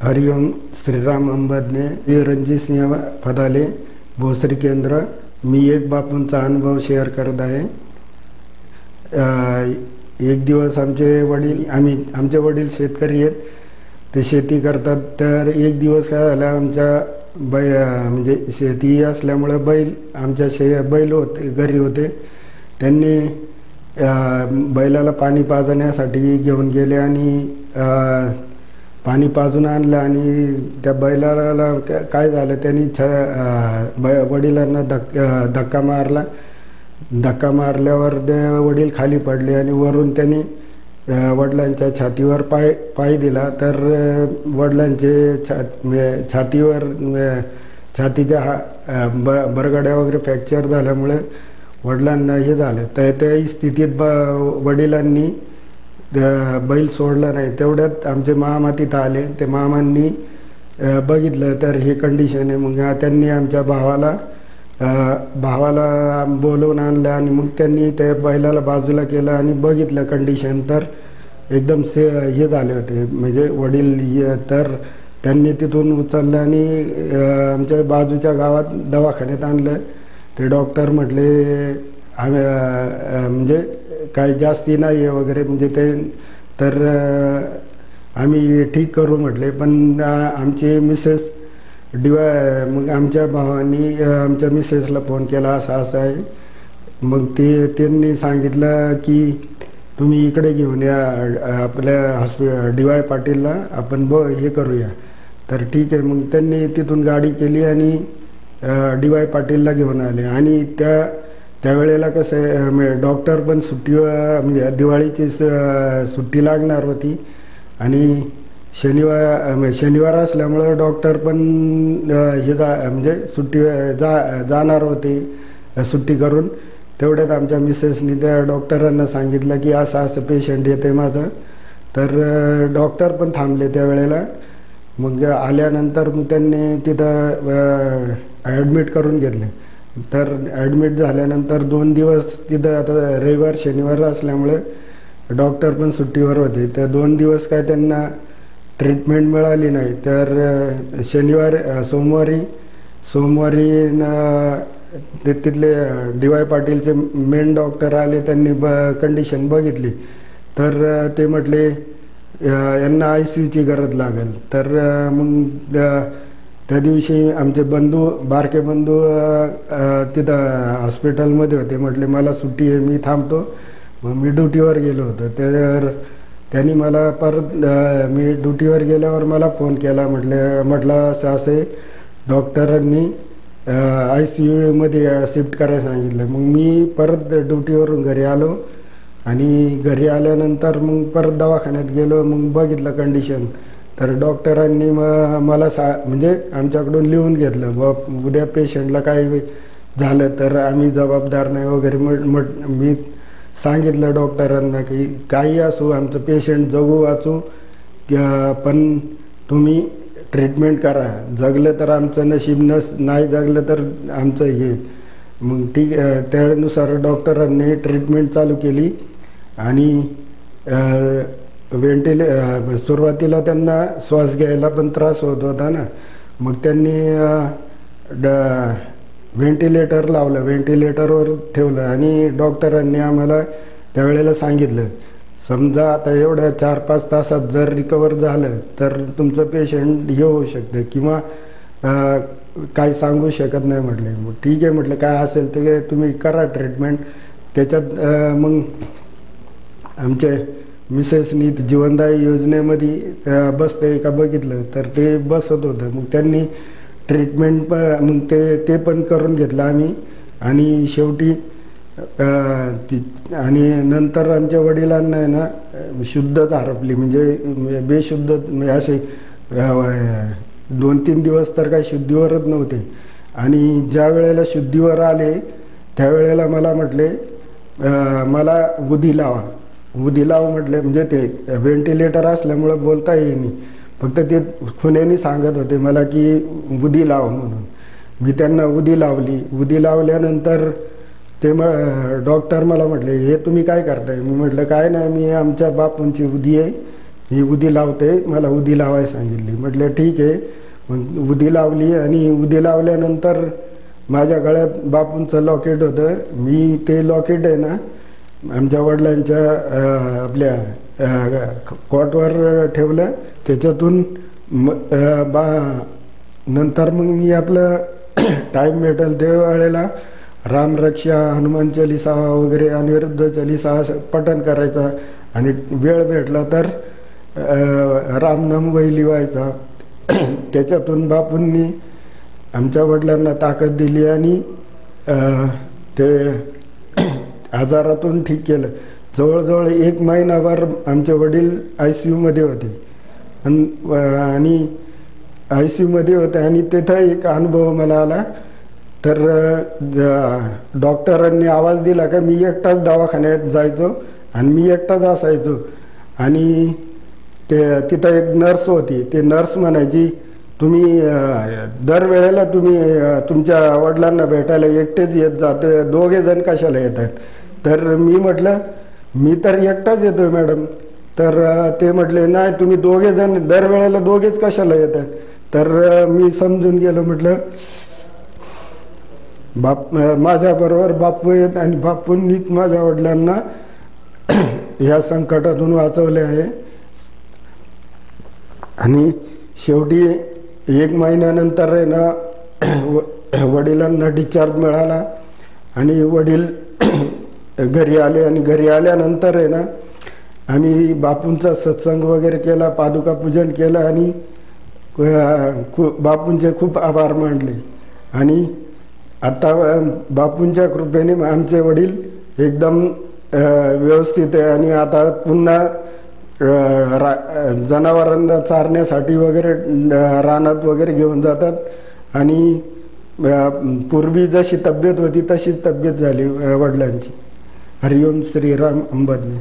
हरिओम श्रीराम अंबदने रणजित सिंह फदाले भोसरी केंद्र। मी एक बापूंचा अनुभव शेअर करत आहे। एक दिवस आमचे वडील शेतकरी आहेत, ते शेती करतात। तर एक दिवस काय झालं, आमच्या म्हणजे शेती असल्यामुळे बैल होते घरी होते। त्यांनी बैलाला पाणी पाजण्यासाठी घेऊन गेले आणि पाणी पाजून आणलं आणि त्या बैलाला काय झालं, त्यांनी वडिलांना धक्का मारला। धक्का मारल्यावर वडील खाली पडले आणि वरून त्यांनी वडिलांच्या छातीवर पाय दिला। तर वडिलांचे छातीच्या बरगड्या वगैरे फ्रॅक्चर झाल्यामुळे वडिलांना हे झालं। तर त्या स्थितीत वडिलांनी बैल सोडला नाही। तेवढ्यात आमचे मामा तिथं आले। ते मामांनी बघितलं तर हे कंडिशन आहे। मग त्यांनी आमच्या भावाला बोलवून आणलं आणि मग त्यांनी त्या बैलाला बाजूला केलं आणि बघितलं कंडिशन। तर एकदम हे झाले होते, म्हणजे वडील। तर त्यांनी तिथून उचललं आणि आमच्या बाजूच्या गावात दवाखान्यात आणलं। ते डॉक्टर म्हटले म्हणजे काही जास्ती नाही आहे वगैरे, म्हणजे ते तर आम्ही ठीक करू म्हटले। पण आमची मिसेस मग आमच्या भावानी आमच्या मिसेसला फोन केला, असं आहे। मग त्यांनी सांगितलं की तुम्ही इकडे घेऊन या आपल्या DY पाटीलला, आपण हे करूया। तर ठीक आहे। मग त्यांनी तिथून गाडी केली आणि DY पाटीलला घेऊन आले। आणि त्यावेळेला कसं आहे, डॉक्टर पण सुट्टीवर, म्हणजे दिवाळीची सुट्टी लागणार होती आणि शनिवार असल्यामुळं डॉक्टर पण म्हणजे जाणार होते सुट्टी करून। तेवढ्यात आमच्या मिसेसनी त्या डॉक्टरांना सांगितलं की असं पेशंट येते माझं। तर डॉक्टर पण थांबले त्यावेळेला। मग आल्यानंतर मग त्यांनी तिथं ॲडमिट करून घेतले। तर ॲडमिट झाल्यानंतर 2 दिवस तिथं, आता रविवार शनिवार असल्यामुळे डॉक्टर पण सुट्टीवर होते। तर 2 दिवस काय त्यांना ट्रीटमेंट मिळाली नाही। तर सोमवारी तिथले DY पाटीलचे मेन डॉक्टर आले। त्यांनी कंडिशन बघितली। तर ते म्हटले यांना ICUची गरज लागेल। तर मग त्या दिवशी आमचे बारके बंधू तिथं हॉस्पिटलमध्ये होते। म्हटले मला सुट्टी आहे, मी थांबतो। मग मी ड्युटीवर गेलो होतो। तर त्यांनी मला परत मी ड्युटीवर गेल्यावर मला फोन केला। म्हटलं असं डॉक्टरांनी ICUमध्ये शिफ्ट करायला सांगितलं। मग मी परत ड्युटीवरून घरी आलो आणि घरी आल्यानंतर मग परत दवाखान्यात गेलो। मग बघितलं कंडिशन। तर डॉक्टरांनी मला म्हणजे आमच्याकडून लिहून घेतलं, उद्या पेशंटला काही झालं तर आम्ही जबाबदार नाही वगैरे। मी सांगितलं डॉक्टरांना की काही असो, आमचं पेशंट जगू वाचू, पण तुम्ही ट्रीटमेंट करा। जगलं तर आमचं नशीब, नाही जगलं तर आमचं हे। मग ठीक, त्यानुसार डॉक्टरांनी ट्रीटमेंट चालू केली आणि सुरुवातीला त्यांना श्वास घ्यायला पण त्रास होत होता ना। मग त्यांनी व्हेंटिलेटर लावलं, व्हेंटिलेटरवर ठेवलं आणि डॉक्टरांनी आम्हाला त्यावेळेला सांगितलं, समजा आता एवढ्या 4-5 तासात जर रिकवर झालं तर तुमचं पेशंट हे होऊ शकतं किंवा काही सांगू शकत नाही म्हटले। मग ठीक आहे म्हटलं, काय असेल ते तुम्ही करा ट्रीटमेंट। त्याच्यात मग आमच्या मिसेसनी जीवनदायी योजनेमध्ये बसते का बघितलं, तर ते बसत होतं। मग त्यांनी ट्रीटमेंट मग ते पण करून घेतलं आम्ही। आणि शेवटी आणि नंतर आमच्या वडिलांना आहे ना शुद्धच हरपली, म्हणजे बेशुद्ध, म्हणजे असे 2-3 दिवस तर काही शुद्धीवरच नव्हते। आणि ज्या वेळेला शुद्धीवर आले त्यावेळेला मला म्हटले मला उदी लाव म्हटले। म्हणजे ते व्हेंटिलेटर असल्यामुळे बोलता येईनी, फक्त ते खुण्यानी सांगत होते मला की उदी लाव म्हणून। मी त्यांना उदी लावली। उदी लावल्यानंतर ते डॉक्टर मला म्हटले हे तुम्ही काय करताय? मी म्हटलं काय नाही, मी आमच्या बापूंची उदी आहे ही उदी लावते, मला उदी लावायला सांगितली. म्हटलं ठीक आहे. मग उदी लावली आणि उदी लावल्यानंतर माझ्या गळ्यात बापूंचं लॉकेट होतं. मी ते लॉकेट आहे ना आमच्या वडिलांच्या आपल्या कॉटवर ठेवलं. त्याच्यातून नंतर मग मी आपलं टाईम भेटेल ते वेळेला रामरक्षा, हनुमान चालिसा वगैरे अनिरुद्ध चालिसा पठण करायचा आणि वेळ भेटला तर रामनाम वही लिवायचा. त्याच्यातून बापूंनी आमच्या वडिलांना ताकद दिली आणि ते आजारातून ठीक केलं. जवळजवळ 1 महिनाभर आमचे वडील ICUमध्ये होते आणि ICUमध्ये होते. आणि तिथं एक अनुभव मला आला. तर डॉक्टरांनी आवाज दिला का मी एकटाच दवाखान्यात जायचो आणि मी एकटाच असायचो. आणि तिथं एक नर्स होती. ते नर्स म्हणायची तुम्ही दरवेळेला तुम्ही तुमच्या वडिलांना भेटायला एकटेच येत जाते, 2 जण कशाला येतात? तर मी म्हटलं मी तर एकटाच येतोय मॅडम. तर ते म्हटले नाही तुम्ही 2 जण दरवेळेला 2च कशाला येतात? तर मी समजून गेलो. म्हटलं माझ्याबरोबर बापू येत आणि बापूंनीच माझ्या वडिलांना ह्या संकटातून वाचवले आहे. आणि शेवटी 1 महिन्यानंतर आहे ना वडिलांना डिस्चार्ज मिळाला आणि वडील घरी आले. आणि घरी आल्यानंतर आहे ना आम्ही बापूंचा सत्संग वगैरे केला, पादुका पूजन केलं आणि बापूंचे खूप आभार मानले. आणि आता बापूंच्या कृपेने आमचे वडील एकदम व्यवस्थित आहे. आणि आता पुन्हा जनावरांना चारण्यासाठी वगैरे रानात वगैरे घेऊन जातात. आणि पूर्वी जशी तब्येत होती तशीच तब्येत झाली वडिलांची. हरिओम श्रीराम अंबाजने.